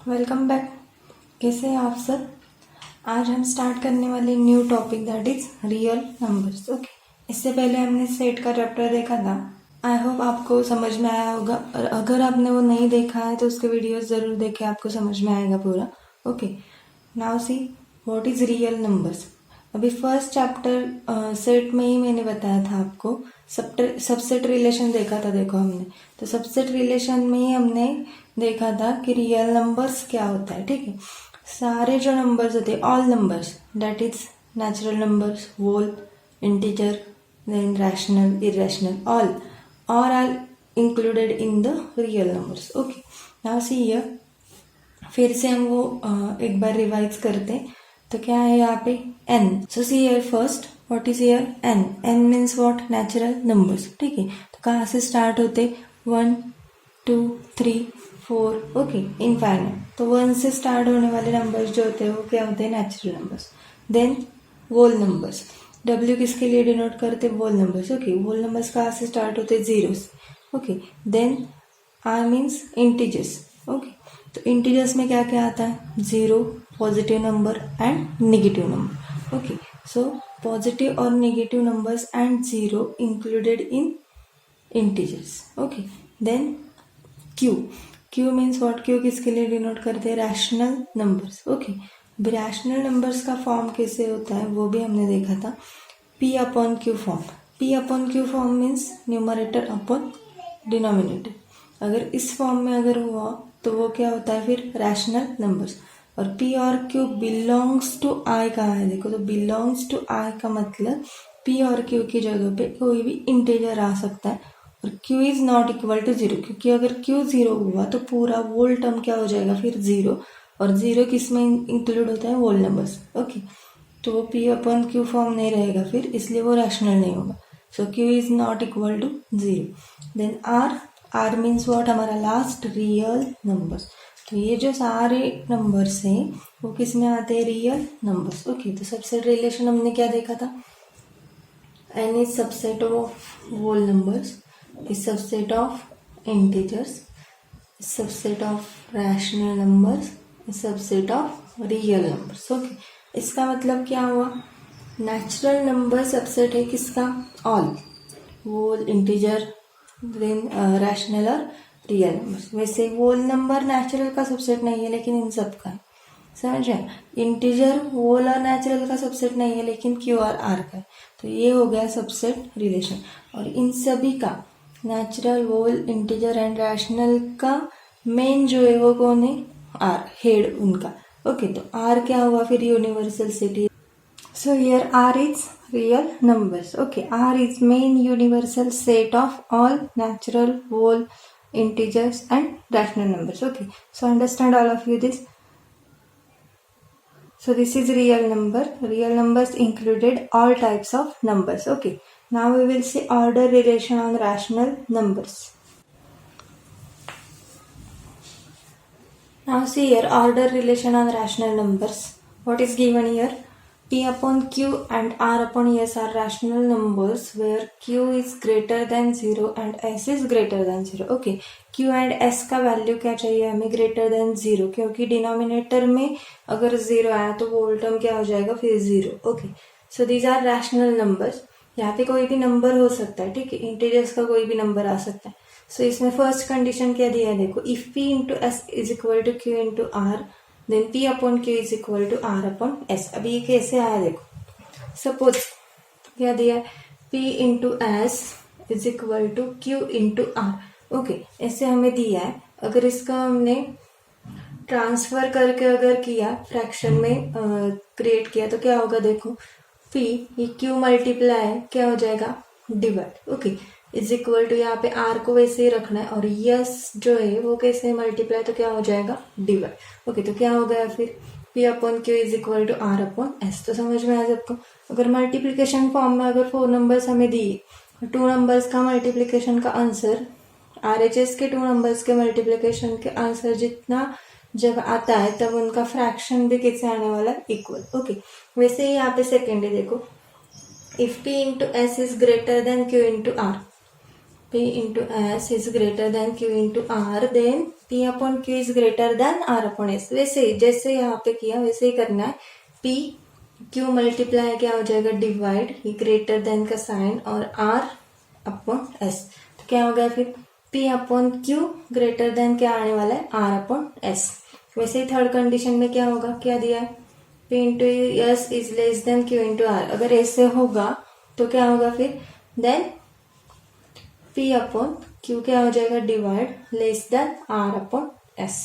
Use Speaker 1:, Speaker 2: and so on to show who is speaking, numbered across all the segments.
Speaker 1: Welcome back. कैसे हैं आप सब। आज हम स्टार्ट करने वाले new topic that is real numbers. Okay, इससे पहले हमने सेट का चैप्टर देखा था। आई होप आपको समझ में आया होगा, और अगर आपने वो नहीं देखा है तो उसके वीडियोस ज़रूर देखें, आपको समझ में आएगा पूरा। Okay, now see what is real numbers. अभी फर्स्ट चैप्टर सेट में ही मैंने बताया था आपको, सबसेट रिलेशन देखा था। देखो हमने तो सबसेट रिलेशन में ही हमने देखा था कि रियल नंबर्स क्या होता है। ठीक है, सारे जो नंबर्स होते हैं, all numbers that is natural numbers, whole, integer, then rational, irrational, all are included in the real numbers. Okay, now see here, फिर से हम वो एक बार रिवाइज करते हैं। तो क्या है यहाँ पे n। So see here first what is here n। n means what, natural numbers. ठीक है, तो कहाँ से स्टार्ट होते, 1 2 3 4, ओके, इनफाइनाइट। तो 1 से स्टार्ट होने वाले नंबर्स जो होते हैं वो क्या होते हैं, natural numbers. Then whole numbers, w किसके लिए डिनोट करते, whole numbers. Okay, whole numbers कहाँ से स्टार्ट होते, जीरो से। Okay, then r means integers. Okay, तो इंटीजर्स में क्या क्या आता है, zero, positive number and negative number. Okay, so positive और negative numbers and zero included in integers. Okay, then Q means what, Q किसके लिए डिनोट करते हैं, rational numbers. Okay, rational numbers का फॉर्म कैसे होता है वो भी हमने देखा था, p upon Q form. p upon Q form means numerator upon denominator. अगर इस फॉर्म में अगर हुआ तो वो क्या होता है फिर, रैशनल नंबर्स। और p और q बिलोंग्स टू i कहाँ है, देखो तो बिलोंग्स टू i का मतलब p और q की जगह पे कोई भी इंटीजर आ सकता है, और q is not equal to zero, क्योंकि अगर q जीरो हुआ तो पूरा वोल टर्म क्या हो जाएगा फिर जीरो, और जीरो किस में इंक्लूड होता है, होल नंबर्स। ओके, तो वो p अपॉन क्यू फॉर्म नहीं रहेगा फिर, इसलिए वो रैशनल नहीं होगा। So q is not equal to zero. Then r means what, हमारा लास्ट रियल नंबर्स। तो ये जो सारे नंबर्स हैं वो किस में आते हैं, रियल नंबर्स। ओके, तो सबसेट रिलेशन हमने क्या देखा था, n is subset of whole numbers, is subset of integers, subset of rational numbers, subset of real numbers. Okay, इसका मतलब क्या हुआ, नेचुरल नंबर सबसेट है किसका, all, whole, integer, then rational और रियल नंबर्स। वैसे होल नंबर नेचुरल का subset नहीं है लेकिन इन सब का है, समझ रहे। इंटीजर होल और नेचुरल का सबसेट नहीं है लेकिन क्यू और आर का है। तो ये हो गया सबसेट रिलेशन, और इन सभी का natural, whole, integer and rational का मेन जो है वो कौन है, आर, हेड उनका। ओके, तो आर क्या हुआ फिर, universal city. So here R is real numbers. Okay, R is main universal set of all natural, whole, integers and rational numbers. Okay, so understand all of you this. So this is real number. Real numbers included all types of numbers. Okay, now we will see order relation on rational numbers. Now see here order relation on rational numbers. What is given here? P upon Q and R upon S are rational numbers where Q is greater than 0 and S is greater than 0. Okay, Q and S का value क्या चाहिए हमें, greater than 0, क्योंकि denominator में अगर 0 आया तो वोल term क्या हो जाएगा फिर 0. Okay, so these are rational numbers. यहाँ पे कोई भी नंबर हो सकता है, ठीक है, इंटीजर्स का कोई भी नंबर आ सकता है। सो इसमें फर्स्ट कंडीशन क्या दिया है, देखो, if P into S is equal to Q into R, then P upon Q is equal to R upon S। अभी ये कैसे आया देखो, सपोज क्या दिया है, P into S is equal to Q into R। Okay, ऐसे हमें दिया है। अगर इसका हमने ट्रांसफर करके अगर किया, फ्रैक्शन में क्रिएट किया, तो क्या होगा देखो, P ये Q मल्टीप्लाई क्या हो जाएगा, divide. Okay, is equal to यहाँ पे R को वैसे ही रखना है, और यस जो है वो कैसे मल्टीप्लाई, तो क्या हो जाएगा, डिवाइड। ओके, तो क्या हो गया फिर, P upon Q is equal to R upon S। तो समझ में आया सबको। अगर मल्टीप्लीकेशन फॉर्म में अगर 4 नंबर्स हमें दिए, 2 नंबर्स का मल्टीप्लीकेशन का आंसर, RHS के 2 नंबर्स के मल्टीप्लीकेशन के आंसर जितना जब आता है तब उनका फ्रैक्शन भी कैसे आने वाला है, इक्वल। ओके, वैसे ही यहाँ पे सेकेंड है, देखो, if P into S is greater than Q into R, P into S is greater than Q into R, then P upon Q is greater than R upon S. वैसे ही जैसे यहाँ पे किया वैसे ही करना है। पी क्यू मल्टीप्लाई क्या हो जाएगा डिवाइड, ये ग्रेटर देन का साइन और आर अपॉन एस। तो क्या हो गया फिर P upon Q greater than क्या आने वाला है आर अपॉन एस। वैसे ही थर्ड कंडीशन में क्या होगा, क्या दिया है P into S is less than Q into R. अगर ऐसे होगा तो क्या होगा फिर देन पी अपॉन क्यू क्या हो जाएगा divide less than R upon S.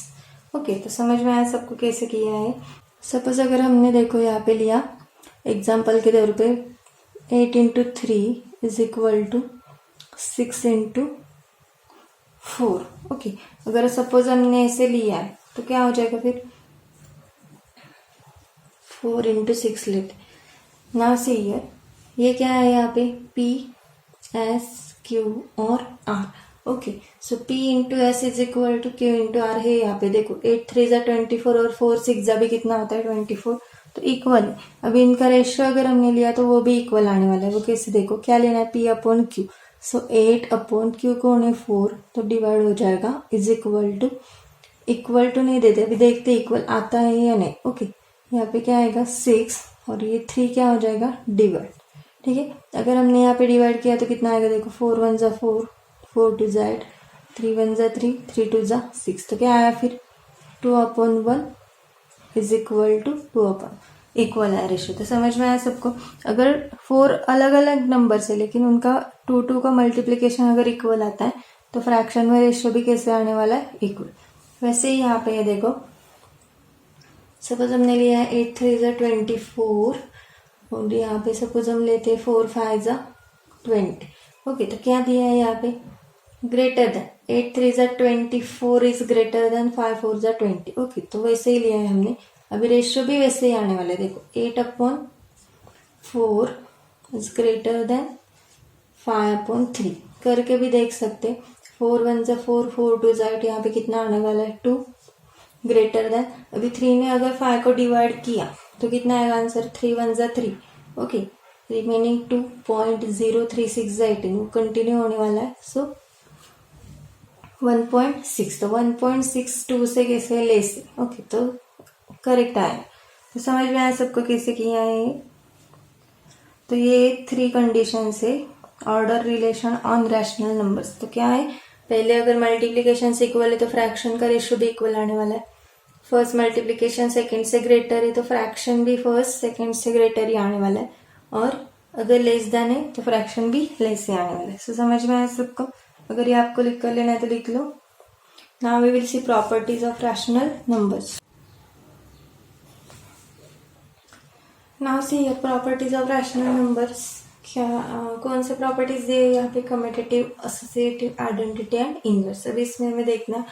Speaker 1: Okay, तो समझ में आया सबको कैसे किया है। सपोज अगर हमने देखो यहाँ पे लिया एग्जाम्पल के तौर पे 8 into 3 is equal to 6 into 4। Okay, अगर सपोज हमने ऐसे लिया है तो क्या हो जाएगा फिर 4 इंटू 6 लेते। नाउ सी हियर, ये क्या है यहाँ पे P S Q और R। Okay, so P into S is equal to Q into R है यहाँ पे। देखो 8 3 जा 24 और 4 6 जा भी कितना होता है 24, तो इक्वल है। अभी इनका रेशियो अगर हमने लिया तो वो भी इक्वल आने वाला है। वो कैसे, देखो क्या लेना है P अपॉन Q। सो 8 अपॉन Q को होने 4 तो डिवाइड हो जाएगा इज इक्वल टू नहीं देते, अभी देखते इक्वल आता है या नहीं। ओके, यहाँ पे क्या आएगा 6 और ये 3 क्या हो जाएगा डिवाइड। ठीक है, अगर हमने यहाँ पे डिवाइड किया तो कितना आएगा, देखो 4 1 जा 4, 4 2 जा 8, 3 1 जा 3, 3 2 जा 6। तो क्या आया फिर 2 upon 1 is equal to 2 upon, equal है रेशियो। तो समझ में आया सबको। अगर 4 अलग अलग नंबर से लेकिन उनका 2 2 का मल्टीप्लीकेशन अगर इक्वल आता है तो फ्रैक्शन में रेशियो भी कैसे आने वाला है इक्वल। वैसे ही यहाँ पे ये देखो सपोज हमने लिया है 8 3 जा 24 और यहाँ पे सपोज हम लेते हैं 4 5 जा 20। ओके, तो क्या दिया है यहाँ पे ग्रेटर देन 8 3 जा 24 इज ग्रेटर देन 5 4 जा 20। ओके, तो वैसे ही लिया है हमने। अभी रेशियो भी वैसे ही आने वाला है। देखो 8 upon 4 is greater then 5 upon 3 करके भी देख सकते। 4 1 जा 4, 4 2 जा 8, यहाँ पे कितना आने वाला है 2 ग्रेटर देन। अभी 3 ने अगर 5 को डिवाइड किया तो कितना आएगा आंसर 3 1 जा 3। ओके, रिमेनिंग 2.036 जा 18 वो कंटिन्यू होने वाला है। सो 1.6, तो 1.62 से कैसे लेस। ओके, तो करेक्ट आया। तो समझ में आया सबको कैसे किया है। तो ये 3 कंडीशन से order relation on rational numbers. तो क्या है, पहले अगर मल्टीप्लीकेशन से इक्वल है तो फ्रैक्शन का रेशियो भी इक्वल आने वाला है। फर्स्ट मल्टीप्लीकेशन सेकंड से ग्रेटर है तो फ्रैक्शन भी फर्स्ट सेकंड से ग्रेटर ही आने वाला है, और अगर लेस देन है तो फ्रैक्शन भी लेस ही आने वाला है। सो समझ में आया सबको। अगर ये आपको लिख कर लेना है तो लिख लो। Now we will see properties of rational numbers. Now see properties of rational numbers. क्या कौन से प्रॉपर्टीज दिए यहाँ पे, commutative, associative, identity and inverse. अभी इसमें हमें देखना,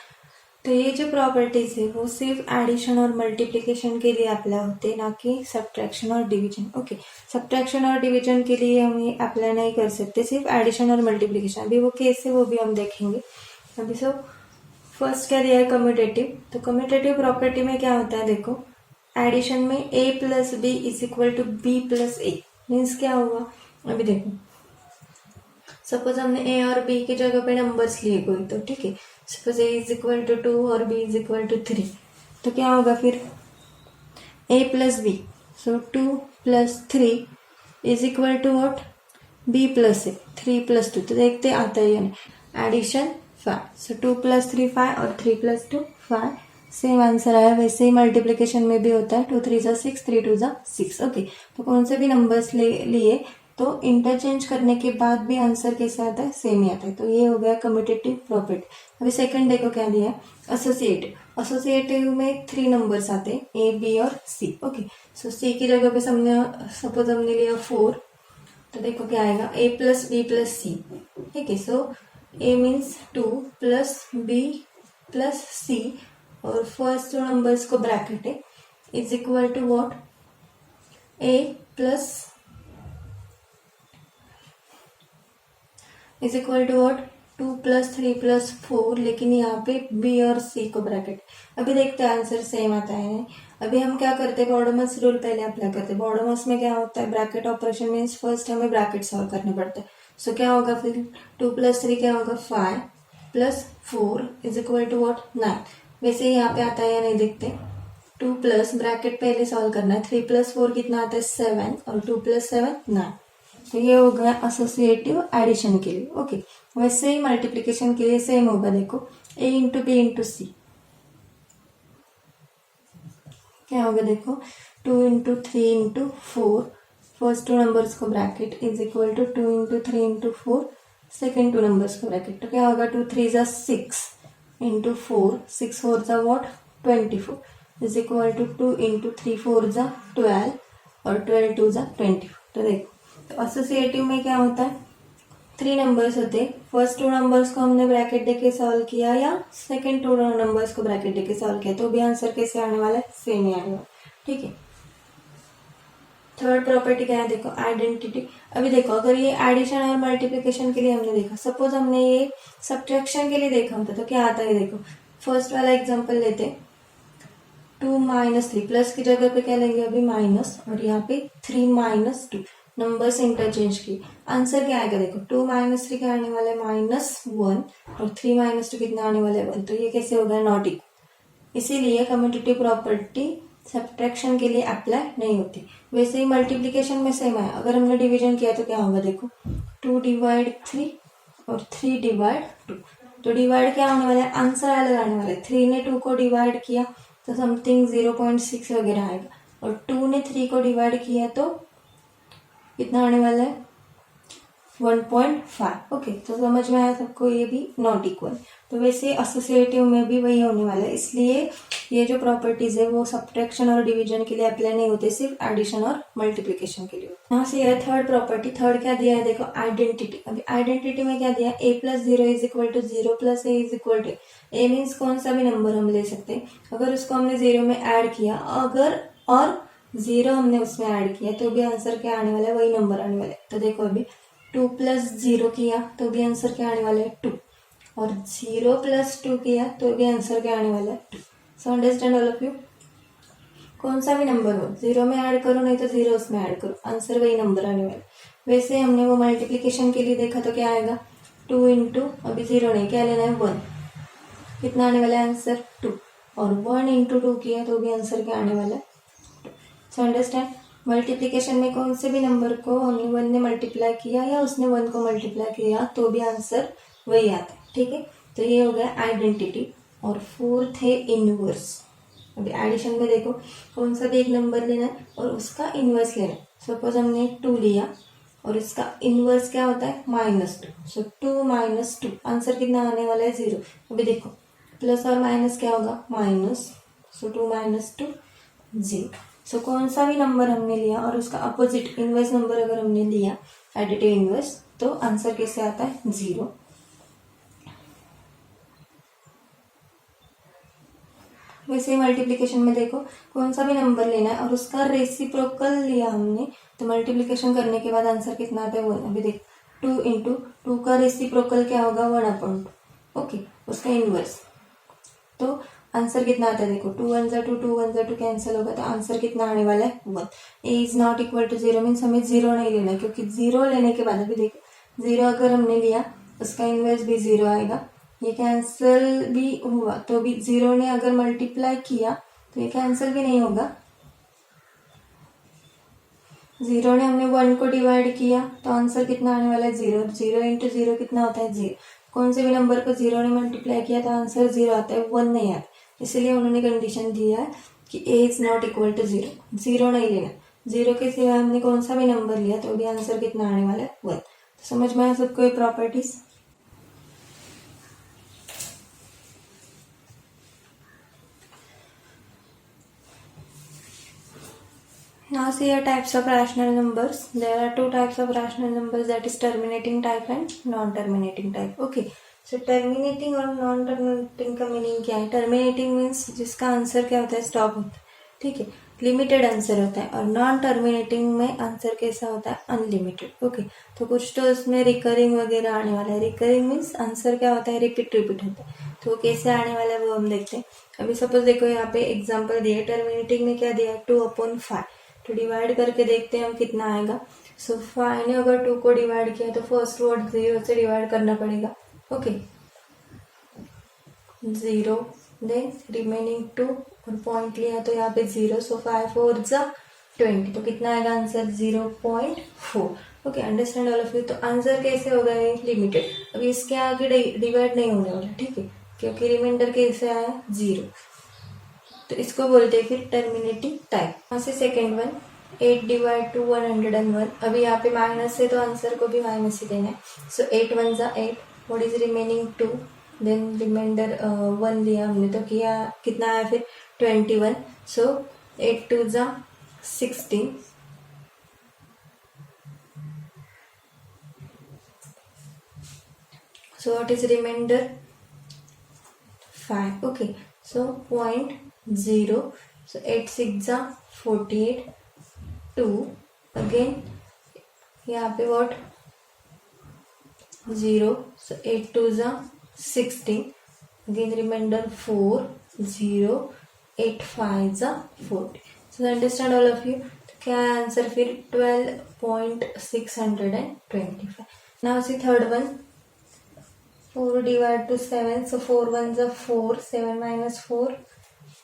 Speaker 1: तो ये जो प्रॉपर्टीज है वो सिर्फ एडिशन और मल्टीप्लिकेशन के लिए अप्लाई होते हैं, ना कि सब्ट्रैक्शन और डिवीजन। ओके, सब्ट्रैक्शन और डिवीजन के लिए हम ये अप्लाई नहीं कर सकते, सिर्फ एडिशन और मल्टीप्लिकेशन। अभी वो कैसे वो भी हम देखेंगे। अभी सो फर्स्ट क्या दिया है कम्यूटेटिव। तो कम्यूटेटिव प्रॉपर्टी में क्या होता है, देखो एडिशन में a plus B is equal to B plus A means क्या होगा। अभी देखो सपोज हमने a और b की जगह पे नंबर्स लिए कोई, तो ठीक है suppose a is equal to 2 और b इज इक्वल टू 3, तो क्या होगा फिर a plus B. So 2 plus 3 is equal to what b plus A, 3 plus 2। तो देखते आता है यानी एडिशन 5। सो 2 प्लस 3 5 और 3 प्लस 2 5, सेम आंसर आया। वैसे ही मल्टीप्लिकेशन में भी होता है 2 3 जा 6, 3 2 जा 6। ओके, तो कौन से भी नंबर्स लिए तो इंटरचेंज करने के बाद भी आंसर कैसे आता है, सेम ही आता है। तो ये हो गया कम्यूटेटिव प्रॉपर्टी। अभी सेकंड देखो क्या दिया है एसोसिएटिव। एसोसिएटिव में 3 नंबर्स आते हैं ए बी और सी। ओके, सो सी की जगह पे सपोज हमने लिया 4, तो देखो क्या आएगा a plus B plus C. ठीक है, so a means 2 plus B plus C और फर्स्ट जो नंबर्स को ब्रैकेट है is equal to what a plus is equal to what 2 plus 3 plus 4, लेकिन यहाँ पे b और c को ब्रैकेट। अभी देखते हैं आंसर सेम आता है नहीं। अभी हम क्या करते हैं, बॉडोमस रूल पहले अप्लाई करते हैं। बॉडोमस में क्या होता है, ब्रैकेट ऑपरेशन मीन्स फर्स्ट हमें ब्रैकेट सॉल्व करने पड़ते हैं। सो क्या होगा फिर 2 प्लस 3 क्या होगा 5 plus 4 is equal to what 9। वैसे ही यहाँ पे आता है या नहीं देखते। 2 प्लस ब्रैकेट पहले सॉल्व करना है। 3 प्लस 4 कितना आता है 7 और 2 प्लस 7 9। तो ये हो गया एसोसिएटिव एडिशन के लिए। ओके, वैसे ही मल्टीप्लिकेशन के लिए सेम होगा। देखो a into B into C क्या होगा। देखो 2 into 3 into 4 first two numbers को bracket is equal to 2 into 3 into 4 second two numbers को ब्रैकेट। तो क्या होगा 2 3 जा 6 इंटू 4 6 4 जा what 24 is equal to 2 into 3 4 जा 12 और 12 2 जा 24। तो देखो तो एसोसिएटिव में क्या होता है 3 नंबर्स होते हैं। फर्स्ट टू नंबर्स को हमने ब्रैकेट देके सॉल्व किया या सेकेंड टू नंबर्स को ब्रैकेट देके सॉल्व किया तो भी आंसर कैसे आने वाला है सेम ही आने वाला। ठीक है। थर्ड प्रॉपर्टी क्या है देखो आइडेंटिटी। अभी देखो अगर ये एडिशन और मल्टीप्लिकेशन के लिए हमने देखा, सपोज हमने ये सब्ट्रैक्शन के लिए देखा होता तो क्या आता है। देखो फर्स्ट वाला एग्जांपल लेते 2 माइनस 3 प्लस की जगह पे क्या लेंगे अभी माइनस और यहाँ पे 3 माइनस 2 नंबर्स इंटरचेंज की। आंसर क्या आएगा देखो 2 माइनस 3 क्या आने वाला है -1 और 3 माइनस 2 कितना आने वाला है 1। तो ये कैसे होगा नॉट इक्वल। इसीलिए कम्यूटेटिव प्रॉपर्टी सब्ट्रैक्शन के लिए अप्लाई नहीं होती। वैसे ही मल्टीप्लिकेशन में सेम है। अगर हमने डिवीजन किया तो क्या होगा देखो 2 डिवाइड 3 और 3 डिवाइड 2। तो डिवाइड क्या होने वाला है आंसर अलग आने वाला है। 3 ने 2 को डिवाइड किया तो समथिंग 0.6 वगैरह आएगा और 2 ने 3 को डिवाइड किया तो कितना आने वाला है 1.5। ओके, तो समझ में आया सबको ये भी नॉट इक्वल। तो वैसे एसोसिएटिव में भी वही होने वाला है। इसलिए ये जो प्रॉपर्टीज है वो सब्ट्रैक्शन और डिवीजन के लिए अप्लाई नहीं होते, सिर्फ एडिशन और मल्टीप्लिकेशन के लिए। यहाँ से है थर्ड प्रॉपर्टी। थर्ड क्या दिया है देखो आइडेंटिटी। अभी आइडेंटिटी में क्या दिया a plus 0 is equal to 0 plus A is equal to A means कौन सा भी नंबर हम ले सकते हैं। अगर उसको हमने 0 में ऐड किया अगर और 0 हमने उसमें ऐड किया तो भी आंसर क्या आने वाला है वही नंबर आने वाला है। तो देखो अभी 2 प्लस 0 किया तो भी आंसर क्या आने वाला है 2 और 0 प्लस 2 किया तो भी आंसर क्या आने वाला है 2। सो अंडरस्टैंड ऑल ऑफ यू। कौन सा भी नंबर हो 0 में ऐड करो नहीं तो 0 उसमें ऐड करो आंसर वही नंबर आने वाला है। वैसे हमने वो मल्टीप्लिकेशन के लिए देखा तो क्या आएगा 2 इंटू अभी 0 नहीं क्या लेना है 1 कितना आने वाला है आंसर 2 और 1 इंटू 2 किया तो भी आंसर क्या आने वाला है 2। सो अंडरस्टैंड मल्टीप्लिकेशन में कौन से भी नंबर को हमने 1 ने मल्टीप्लाई किया या उसने 1 को मल्टीप्लाई किया तो भी आंसर वही आता है। ठीक है, तो ये हो गया आइडेंटिटी। और फोर्थ है इनवर्स। अभी एडिशन में देखो कौन सा भी एक नंबर लेना है और उसका इनवर्स लेना है। सपोज हमने 2 लिया और इसका इनवर्स क्या होता है -2। सो 2 माइनस 2 आंसर कितना आने वाला है 0। अभी देखो प्लस और माइनस क्या होगा माइनस। सो 2 माइनस 2 0। सो कौन सा भी नंबर हमने लिया और उसका अपोजिट इनवर्स नंबर अगर हमने लिया एडिटिव इनवर्स तो आंसर कैसे आता है 0। वैसे मल्टीप्लिकेशन में देखो कौन सा भी नंबर लेना है और उसका रेसिप्रोकल लिया हमने तो मल्टीप्लिकेशन करने के बाद आंसर कितना आता है 1। अभी देख 2 इंटू 2 का रेसिप्रोकल क्या होगा 1/2। ओके, उसका इनवर्स तो आंसर कितना आता है देखो 2 1 2 2 1 2 कैंसिल होगा तो आंसर कितना आने वाला है 1। A is not equal to 0 means हमें 0 नहीं लेना क्योंकि 0 लेने के बाद अभी देखो 0 अगर हमने लिया उसका इनवर्स भी 0 आएगा। ये कैंसिल भी हुआ तो भी 0 ने अगर मल्टीप्लाई किया तो ये कैंसिल भी नहीं होगा। 0 ने हमने 1 को डिवाइड किया तो आंसर कितना आने वाला है 0। 0 इंटू 0 कितना होता है 0। कौन से भी नंबर को 0 ने मल्टीप्लाई किया तो आंसर 0 आता है 1 नहीं आता। इसलिए उन्होंने कंडीशन दिया है कि a is not equal to 0। 0 नहीं लेना। 0 के सिवा हमने कौन सा भी नंबर लिया तो भी आंसर कितना आने वाला है 1। तो समझ में आया सबको ये properties. Now see your types of rational numbers. There are 2 types of rational numbers, that is terminating type and non-terminating type. Okay. So terminating और non-terminating का मीनिंग क्या है। terminating means जिसका आंसर क्या होता है स्टॉप होता है। ठीक है, लिमिटेड आंसर होता है और नॉन टर्मिनेटिंग में आंसर कैसा होता है अनलिमिटेड। ओके, तो कुछ तो उसमें रिकरिंग वगैरह आने वाला है। रिकरिंग मीन्स आंसर क्या होता है रिपीट होता है। तो कैसे आने वाला है वो हम देखते हैं। अभी सपोज देखो यहाँ पे एग्जाम्पल दिया टर्मिनेटिंग में क्या दिया 2/5। तो डिवाइड करके देखते हैं हम कितना आएगा। सो 5 ने अगर 2 को डिवाइड किया तो फर्स्ट वर्ड 0 से डिवाइड करना पड़ेगा। ओके, 0, देन रिमेनिंग 2 और पॉइंट लिया तो यहाँ पे 0, सो 5 4 जा 20, तो कितना आएगा answer 0.4. Okay, understand all of you. तो आंसर कैसे होगा ये लिमिटेड, अभी इसके आगे डिवाइड नहीं होने वाला, ठीक है, क्योंकि रिमाइंडर कैसे आया 0, तो इसको बोलते हैं फिर टर्मिनेटिंग टाइप. यहाँ से सेकेंड वन 8 डिवाइड टू 101. अभी यहाँ पे माइनस है तो आंसर को भी माइनस ही देना है. सो 8 1 जा 8, what is remaining 2, then reminder 1 लिया हमने तो किया कितना आया फिर 21. सो 8 2 जा 16, so what is remainder 5. okay, so 0.0, so 8 6 जा 48, 2 again यहाँ पे what 0, so 8 2 जा 16, again remainder 4 0, 8 5 जा 40. so understand all of you. क्या है आंसर फिर 12.625. now see third one 4 divided to 7, so 4 1s are 4, 7 minus 4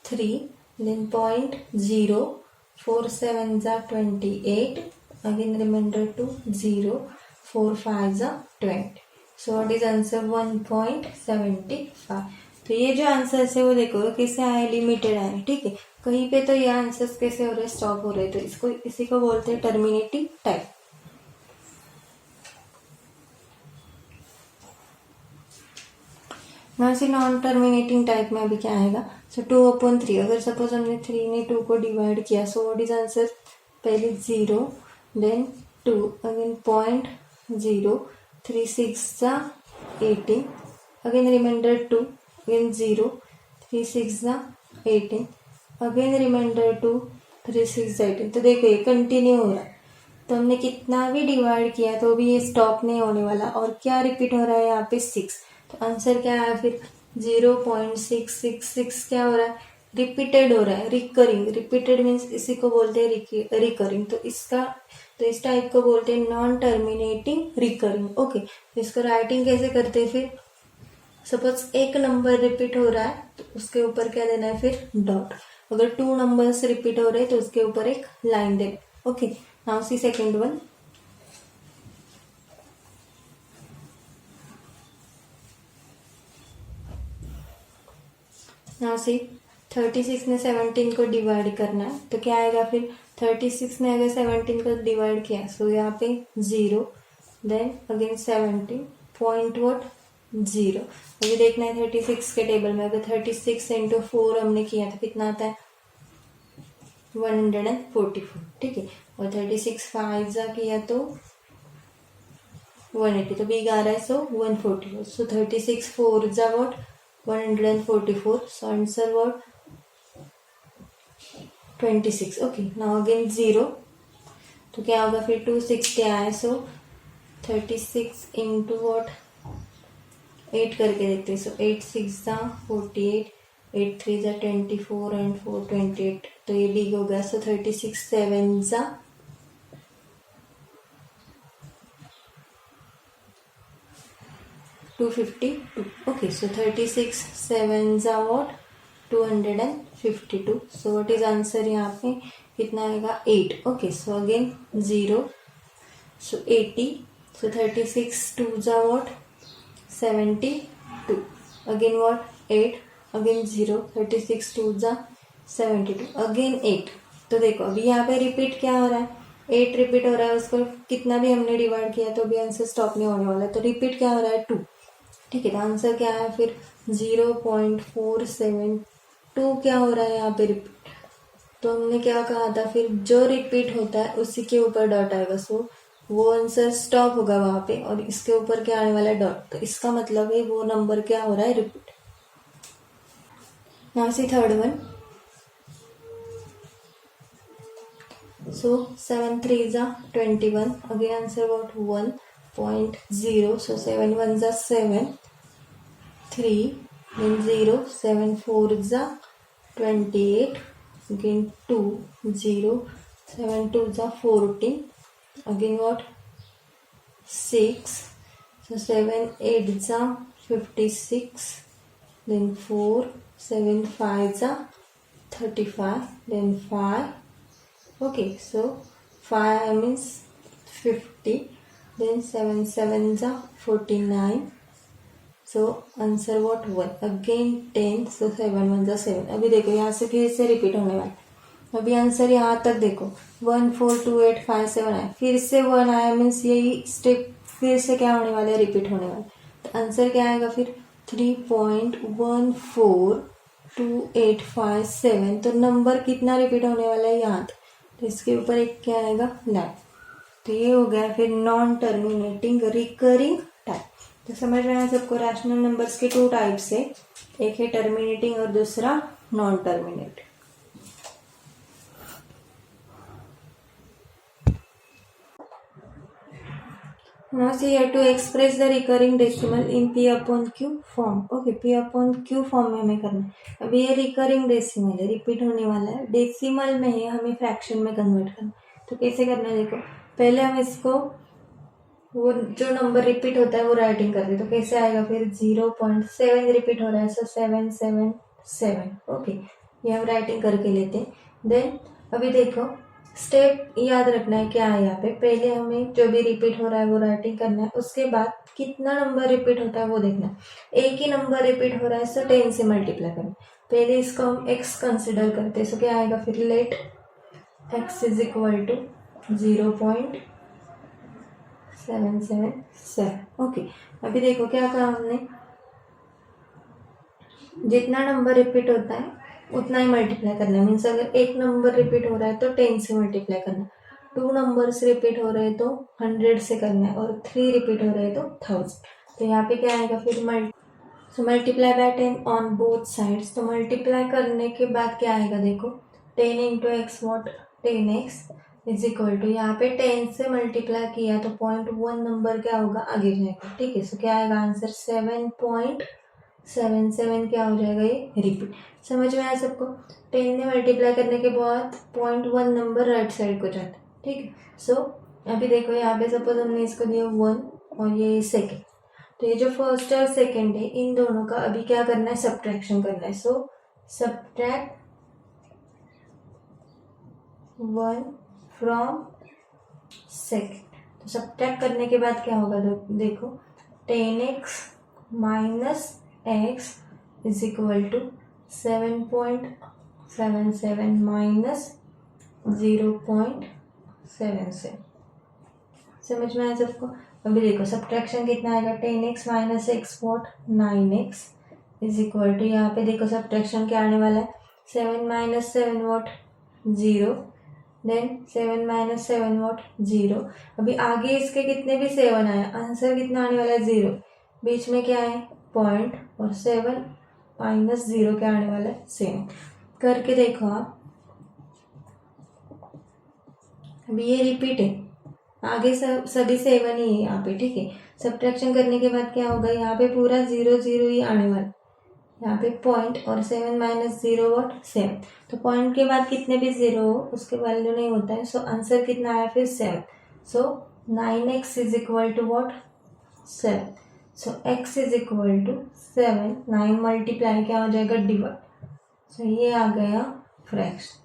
Speaker 1: 3, then 0.0, 4 7s are 28, again remainder 2 0, 4 5s are 20. so what is answer 1.75. तो ये जो answers है वो देखो कैसे आए, लिमिटेड आए, ठीक है. कहीं पे तो ये आंसर्स कैसे हो रहे, स्टॉप हो रहे, तो इसको इसी को बोलते हैं टर्मिनेटिंग टाइप. यहाँ से नॉन टर्मिनेटिंग टाइप में अभी क्या आएगा, सो 2/3. अगर सपोज हमने 3 ने 2 को डिवाइड किया, सो व्हाट इज आंसर, पहले 0, देन 2, अगेन 0.0, 3 6 जा 18, अगेन रिमाइंडर 2, अगेन 0, 3 6 जा 18, अगेन रिमाइंडर 2, 3 6 जा 18. तो देखो ये कंटिन्यू हो रहा है, तो हमने कितना भी डिवाइड किया तो भी ये स्टॉप नहीं होने वाला. और क्या रिपीट हो रहा है यहाँ पे 6, तो आंसर क्या है फिर 0.666 क्या हो रहा है, रिपीटेड हो रहा है, रिकरिंग. रिपीटेड मीन्स इसी को बोलते हैं रिकरिंग. तो इस टाइप को बोलते हैं नॉन टर्मिनेटिंग रिकरिंग. ओके, तो इसको राइटिंग कैसे करते हैं फिर, सपोज एक नंबर रिपीट हो रहा है तो उसके ऊपर क्या देना है फिर डॉट. अगर 2 नंबर्स रिपीट हो रहे हैं तो उसके ऊपर एक लाइन देना. ओके, नाउ सी सेकेंड वन. नाउ सी 36 ने 17 को डिवाइड करना है, तो क्या आएगा फिर 36 ने अगर 17 को डिवाइड किया, सो यहाँ पे 0, देन अगेन 17 पॉइंट वॉट 0. अभी देखना है 36 के टेबल में, अगर 36 इंटू 4 हमने किया तो कितना आता है 144, ठीक है. और 36 5 जा किया तो 180, तो बिग आ रहा है, सो 144. सो 36 4 जा what 144, so answer what 26. Okay, now again 0, तो क्या होगा फिर 260 आया, सो 36 इंटू वॉट 8 करके देखते हैं. सो 8 6 जा 48, 8 3 जा 24 एंड 4 28, तो ये बिग हो गया. सो 36 7 जा 252. ओके, सो 36 7 जा what 252. So what is answer यहाँ पे कितना आएगा 8. ओके, सो अगेन 0, सो 80, सो 36 2 जा वॉट 72, अगेन वॉट 8, अगेन 0, 36 2 जा 72, अगेन 8. तो देखो अभी यहाँ पे रिपीट क्या हो रहा है, 8 रिपीट हो रहा है, उसको कितना भी हमने डिवाइड किया तो भी आंसर स्टॉप नहीं होने वाला. तो रिपीट क्या हो रहा है 2, ठीक है. तो आंसर क्या है फिर 0.472 क्या हो रहा है यहाँ पे रिपीट. तो हमने क्या कहा था फिर, जो रिपीट होता है उसी के ऊपर डॉट आएगा, सो वो आंसर स्टॉप होगा वहां पे, और इसके ऊपर क्या आने वाला है डॉट. तो इसका मतलब है वो नंबर क्या हो रहा है repeat. Now see third one. So 7 3 जा 21, अगेन आंसर वॉट 1.0, so 7 1 जा 7, 3, then 0, 7 4 जा 28, again 2 0, 7 2 जा 14, again what 6, so 7 8 जा 56, then 4, 7 5 जा 35, then 5. Okay, so 5 means 50, then 7 7 जा 49. So answer what 1, again 10, so 7 1 जा 7. अभी देखो यहाँ से फिर से रिपीट होने वाला. अभी आंसर यहाँ तक देखो 1 4 2 8 5 7 आया, फिर से 1 आया, मीन्स यही स्टेप फिर से क्या होने वाला है, रिपीट होने वाला है. तो आंसर क्या आएगा फिर 3.14285 तो नंबर कितना रिपीट होने वाला है यहाँ तक. तो इसके ऊपर एक क्या आएगा, लैब. तो ये हो गया फिर नॉन टर्मिनेटिंग रिकरिंग टाइप. तो समझ रहे हैं सबको, रैशनल नंबर्स के 2 टाइप्स है, एक है टर्मिनेटिंग और दूसरा non terminating. Now see here to express the recurring decimal in P upon Q form. Okay, P upon Q form में हमें करना है. अभी ये recurring decimal है, रिपीट होने वाला है, डेसिमल में है, हमें फ्रैक्शन में कन्वर्ट करना. तो कैसे करना है देखो, पहले हम इसको वो जो नंबर रिपीट होता है वो राइटिंग करते हैं. तो कैसे आएगा फिर 0.7 रिपीट हो रहा है, सो 777. ओके, ये हम राइटिंग करके लेते हैं. देन अभी देखो स्टेप याद रखना है क्या है यहाँ पे. पहले हमें जो भी रिपीट हो रहा है वो राइटिंग करना है, उसके बाद कितना नंबर रिपीट होता है वो देखना है. एक ही नंबर रिपीट हो रहा है, सो 10 से मल्टीप्लाई करना. पहले इसको हम x कंसिडर करते हैं, सो क्या आएगा फिर let x is equal to 0.777. Okay, अभी देखो क्या कहा हमने, जितना नंबर रिपीट होता है उतना ही मल्टीप्लाई करना है. मीन्स अगर एक नंबर रिपीट हो रहा है तो 10 से मल्टीप्लाई करना है, 2 नंबर्स रिपीट हो रहे हैं तो 100 से करना है, और 3 रिपीट हो रहे हैं तो 1000. तो यहाँ पे क्या आएगा फिर multiply by 10 on both sides. तो मल्टीप्लाई करने के बाद क्या आएगा देखो, 10 into X what 10x is equal to, यहाँ पे 10 से मल्टीप्लाई किया तो 0.1 नंबर क्या होगा आगे जाएगा. ठीक है, सो क्या आएगा आंसर 7.77 क्या हो जाएगा ये रिपीट. समझ में आया सबको. 10 में मल्टीप्लाई करने के बाद 0.1 नंबर राइट साइड को जाता है. ठीक है, सो अभी देखो यहाँ पे सपोज हमने इसको दिया 1 और ये सेकेंड. तो ये जो फर्स्ट और सेकेंड है इन दोनों का अभी क्या करना है, सब्ट्रैक्शन करना है. So subtract 1 from second. तो सब्ट्रैक्ट करने के बाद क्या होगा देखो, 10x minus x is equal to 7.77 minus 0.77. समझ में आया सबको. अभी देखो सब्ट्रैक्शन कितना आएगा, 10x minus X what 9x is equal to, यहाँ पे देखो सब्ट्रैक्शन क्या आने वाला है, 7 minus 7 what 0, then 7 minus 7 what 0. अभी आगे इसके कितने भी 7 आए, आंसर कितना आने वाला है 0. बीच में क्या है पॉइंट, और 7 माइनस 0 क्या आने वाला है 7. करके देखो आप, अभी ये रिपीट है, आगे सभी 7 ही है यहाँ पे. ठीक है, सब्ट्रैक्शन करने के बाद क्या होगा, यहाँ पे पूरा 0 0 ही आने वाला, यहाँ पे पॉइंट और 7 माइनस 0 वॉट 7. तो पॉइंट के बाद कितने भी 0 हो उसके वैल्यू नहीं होता है. सो आंसर कितना आया फिर 7. So 9x is equal to what 7. So x is equal to 7, 9 multiply क्या हो जाएगा डिवाइड. सो ये आ गया फ्रैक्शन.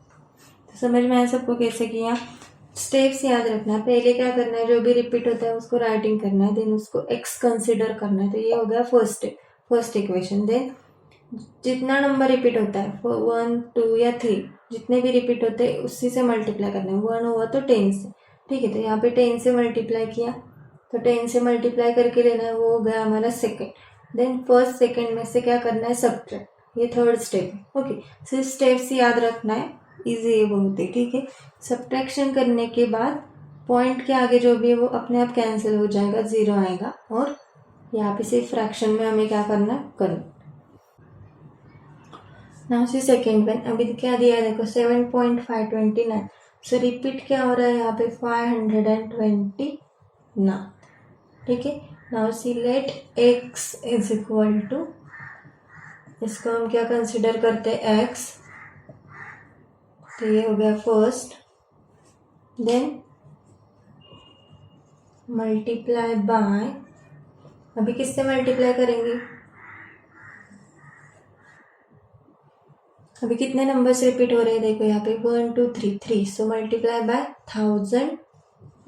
Speaker 1: तो समझ में आया सबको कैसे किया. स्टेप्स याद रखना है, पहले क्या करना है, जो भी रिपीट होता है उसको राइटिंग करना है, देन उसको x कंसिडर करना है. तो ये हो गया first step, first equation. Then जितना नंबर रिपीट होता है 1 2 या 3 जितने भी रिपीट होते हैं उसी से मल्टीप्लाई करना है. 1 हुआ तो 10 से. ठीक है, तो यहाँ पे 10 से मल्टीप्लाई किया, तो 10 से मल्टीप्लाई करके लेना है, वो हो गया हमारा सेकेंड. देन फर्स्ट सेकेंड में से क्या करना है सब्ट्रैक्ट, ये थर्ड स्टेप. ओके, सिर्फ स्टेप्स याद रखना है, इजी है बहुत ही. ठीक है, सब्ट्रैक्शन करने के बाद पॉइंट के आगे जो भी है वो अपने आप कैंसिल हो जाएगा, 0 आएगा, और यहाँ पे सिर्फ फ्रैक्शन में हमें क्या करना है करना. नाउ सी सेकेंड वन, अभी क्या दिया है देखो 7.529. सो रिपीट क्या हो रहा है यहाँ पे 529. ठीक है, now see let x is equal to, इसको हम क्या कंसिडर करते हैं x. तो ये हो गया फर्स्ट, देन मल्टीप्लाई बाय, अभी किससे मल्टीप्लाई करेंगे, अभी कितने नंबर्स रिपीट हो रहे हैं देखो यहाँ पे 1 2 3 3, so multiply by 1000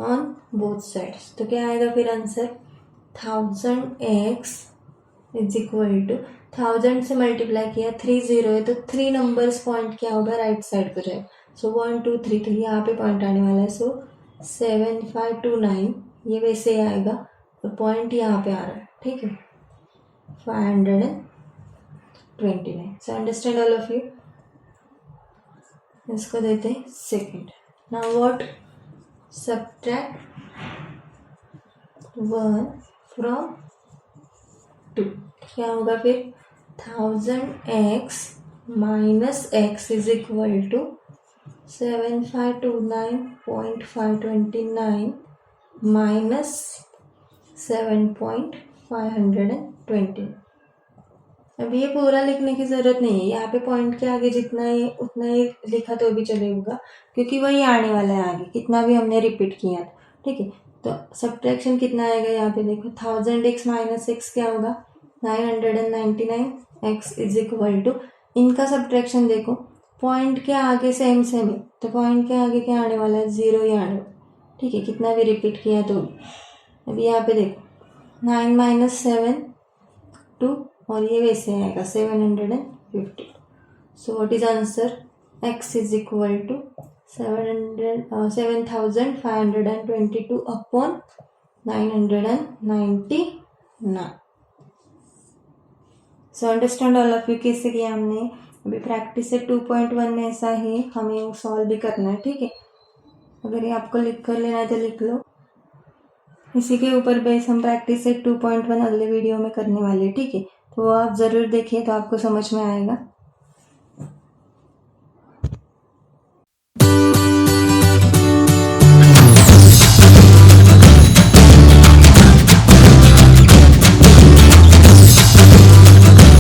Speaker 1: on both sides. तो क्या आएगा फिर answer 1000x is equal to 1000 से मल्टीप्लाई किया 3 0 है तो 3 नंबर्स पॉइंट क्या होगा राइट साइड पर जाएगा। सो 1 2 3 तो यहाँ पे पॉइंट आने वाला है। सो 7529 ये वैसे ही आएगा और पॉइंट यहाँ पे आ रहा है, ठीक है 529। So understand all of you. इसको देते हैं second. Now what subtract 1 from 2, क्या होगा फिर 1000x minus x is equal to 7529.529 minus 7.520। अब ये पूरा लिखने की ज़रूरत नहीं है, यहाँ पे पॉइंट के आगे जितना ही उतना ही लिखा तो भी चलेगा क्योंकि वही आने वाला है आगे, कितना भी हमने रिपीट किया था, ठीक है। तो सब्ट्रैक्शन कितना आएगा यहाँ पे देखो 1000x माइनस x क्या होगा 999x इज इक्वल टू, इनका सब्ट्रैक्शन देखो पॉइंट के आगे सेम सेम है तो पॉइंट के आगे क्या आने वाला है 0 ही आने वाला, ठीक है कितना भी रिपीट किया तो। अभी यहाँ पे देखो 9 माइनस 7 2 और ये वैसे आएगा 750। So what is answer x is equal to 7522 upon 999। So understand all of you. कैसे किया हमने अभी प्रैक्टिस से 2.1 में ऐसा ही हमें सॉल्व भी करना है, ठीक है। अगर ये आपको लिख कर लेना है तो लिख लो। इसी के ऊपर बेस हम प्रैक्टिस से 2.1 अगले वीडियो में करने वाले हैं, ठीक है। तो वो आप ज़रूर देखिए तो आपको समझ में आएगा।